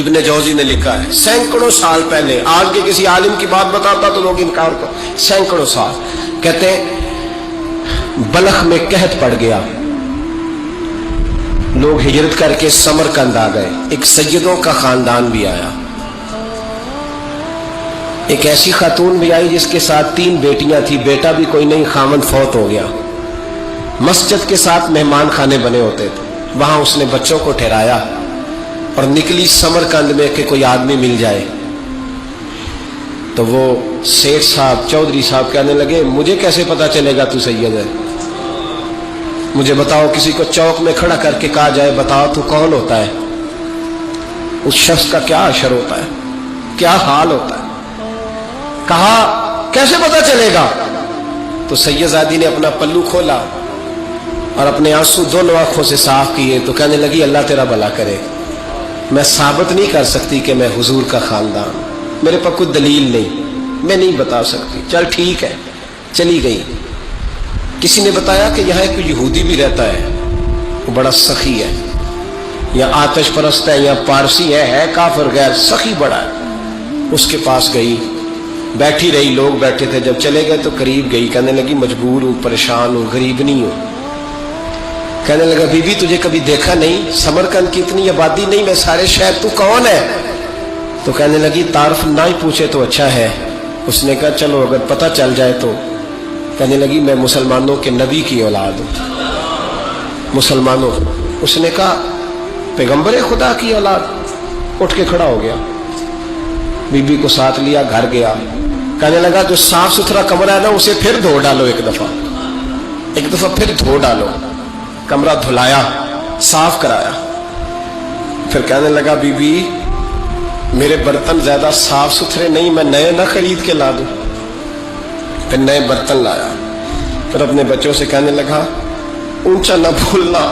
ابن جوزی نے لکھا ہے سینکڑوں سال پہلے، آج کے کسی عالم کی بات بتاتا تو لوگ انکار کر، سینکڑوں سال، کہتے ہیں بلخ میں قحط پڑ گیا، لوگ ہجرت کر کے سمرقند آ گئے، ایک سیدوں کا خاندان بھی آیا، ایک ایسی خاتون بھی آئی جس کے ساتھ 3 بیٹیاں تھی، بیٹا بھی کوئی نہیں، خاوند فوت ہو گیا، مسجد کے ساتھ مہمان خانے بنے ہوتے تھے، وہاں اس نے بچوں کو ٹھہرایا اور نکلی سمرقند میں کہ کوئی آدمی مل جائے، تو وہ سیٹھ صاحب چودھری صاحب کہنے لگے مجھے کیسے پتا چلے گا تو سید ہے، مجھے بتاؤ، کسی کو چوک میں کھڑا کر کے کہا جائے بتاؤ تو کون ہوتا ہے، اس شخص کا کیا اشر ہوتا ہے، کیا حال ہوتا ہے، کہا کیسے پتا چلے گا؟ تو سید زادی نے اپنا پلو کھولا اور اپنے آنسو دونوں آنکھوں سے صاف کیے تو کہنے لگی اللہ تیرا بھلا کرے، میں ثابت نہیں کر سکتی کہ میں حضور کا خاندان، میرے پاس کوئی دلیل نہیں، میں نہیں بتا سکتی، چل ٹھیک ہے، چلی گئی۔ کسی نے بتایا کہ یہاں ایک یہودی بھی رہتا ہے، وہ بڑا سخی ہے، یا آتش پرست ہے یا پارسی ہے کافر غیر، سخی بڑا ہے، اس کے پاس گئی، بیٹھی رہی، لوگ بیٹھے تھے، جب چلے گئے تو قریب گئی، کہنے لگی مجبور ہوں، پریشان ہوں، غریب نہیں ہوں، کہنے لگا بی بی تجھے کبھی دیکھا نہیں، سمرقند کی اتنی آبادی نہیں، میں سارے شہر، تو کون ہے؟ تو کہنے لگی تعارف نہ ہی پوچھے تو اچھا ہے۔ اس نے کہا چلو اگر پتہ چل جائے تو، کہنے لگی میں مسلمانوں کے نبی کی اولاد ہوں، مسلمانوں، اس نے کہا پیغمبر خدا کی اولاد، اٹھ کے کھڑا ہو گیا، بی بی کو ساتھ لیا، گھر گیا، کہنے لگا جو صاف ستھرا کمرہ ہے نا اسے پھر دھو ڈالو، ایک دفعہ پھر دھو ڈالو، کمرہ دھلایا، صاف کرایا، پھر کہنے لگا بی بی میرے برتن زیادہ صاف ستھرے نہیں، میں نئے نہ خرید کے لا دوں، پھر نئے برتن لایا، پھر اپنے بچوں سے کہنے لگا اونچا نہ بھولنا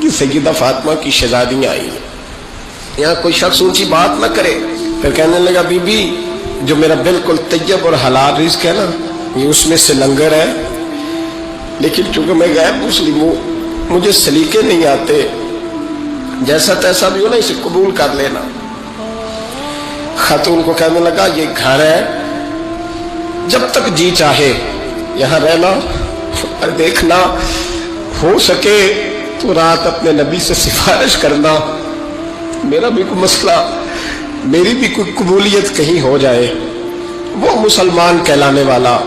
کہ سیدہ فاطمہ کی شہزادیاں آئی، یہاں کوئی شخص اونچی بات نہ کرے۔ پھر کہنے لگا بی بی جو میرا بالکل طیب اور حلال رزق ہے نا یہ اس میں سے لنگر ہے، لیکن چونکہ میں غیر مسلم ہوں مجھے سلیقے نہیں آتے، جیسا تیسا بھی ہو نا اسے قبول کر لینا۔ خاتون کو کہنے لگا یہ گھر ہے، جب تک جی چاہے یہاں رہنا، اور دیکھنا ہو سکے تو رات اپنے نبی سے سفارش کرنا، میرا بھی کوئی مسئلہ، میری بھی کوئی قبولیت کہیں ہو جائے۔ وہ مسلمان کہلانے والا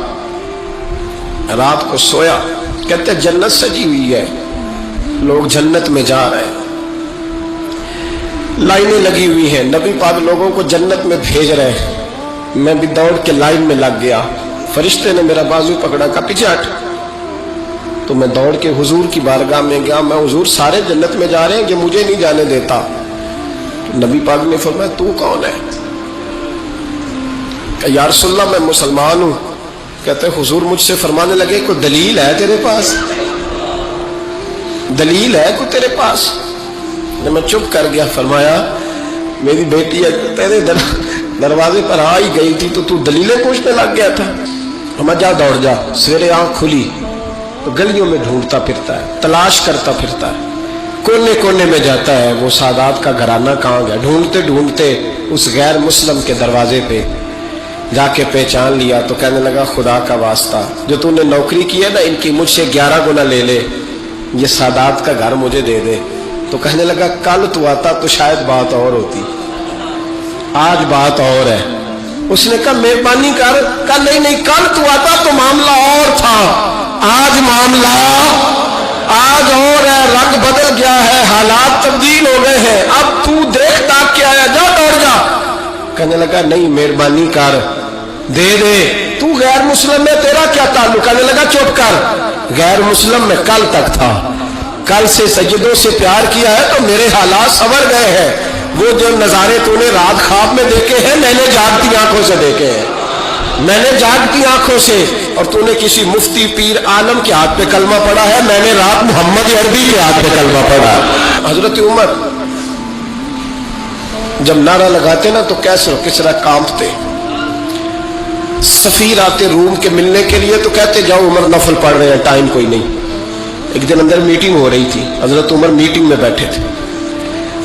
رات کو سویا، کہتے جنت سجی ہوئی ہے، لوگ جنت میں جا رہے ہیں، لائنیں لگی ہوئی ہیں، نبی پاک لوگوں کو جنت میں بھیج رہے ہیں، میں بھی دوڑ کے لائن میں لگ گیا، فرشتے نے میرا بازو پکڑا، کہا پیچھے ہٹ، تو میں دوڑ کے حضور کی بارگاہ میں گیا، میں حضور سارے جنت میں جا رہے ہیں، یہ مجھے نہیں جانے دیتا۔ نبی پاک نے فرمایا تو کون ہے؟ کہ یا رسول اللہ میں مسلمان ہوں۔ کہتے حضور مجھ سے فرمانے لگے کوئی دلیل ہے تیرے پاس؟ دلیل ہے کوئی تیرے پاس؟ میں چپ کر گیا، فرمایا میری بیٹی تیرے دروازے پر آ ہی گئی تھی تو دلیلیں پوچھنے لگ گیا تھا۔ ہم جا دوڑ جا، سویرے آنکھ کھلی تو گلیوں میں ڈھونڈتا پھرتا ہے، تلاش کرتا پھرتا ہے، کونے کونے میں جاتا ہے، وہ سادات کا گھرانہ کہاں گیا، ڈھونڈتے ڈھونڈتے اس غیر مسلم کے دروازے پہ جا کے پہچان لیا، تو کہنے لگا خدا کا واسطہ جو تو نے نوکری کی ہے نا ان کی مجھ سے 11 گنا لے لے، یہ سادات کا گھر مجھے دے دے۔ تو کہنے لگا کل تو آتا تو شاید بات اور ہوتی، آج بات اور ہے۔ اس نے کہا مہربانی کر، کہا نہیں کل تو آتا تو معاملہ اور تھا، آج معاملہ آج اور ہے، رنگ بدل گیا ہے، حالات تبدیل ہو گئے ہیں، اب تو دیکھ تاک کے آیا، جا دوڑ جا۔ کہنے لگا نہیں مہربانی کر، دے دے، تو غیر مسلم میں تیرا کیا تعلق؟ کہنے لگا چپ کر، غیر مسلم میں کل تک تھا، کل سے سجدوں سے پیار کیا ہے تو میرے حالات سنور گئے ہیں، وہ جو نظارے تو نے رات خواب میں دیکھے ہیں میں نے جاگتی آنکھوں سے دیکھے ہیں، میں نے جاگتی آنکھوں سے، اور تو نے کسی مفتی پیر عالم کے ہاتھ پہ کلمہ پڑھا ہے، میں نے رات محمد عربی کے ہاتھ پہ کلمہ پڑھا۔ حضرت عمر جب نعرہ لگاتے نا تو کیسے کس طرح کانپتے، سفیر آتے روم کے ملنے کے لیے تو کہتے جاؤ عمر نفل پڑھ رہے ہیں، ٹائم کوئی نہیں۔ ایک دن اندر میٹنگ ہو رہی تھی، حضرت عمر میٹنگ میں بیٹھے تھے،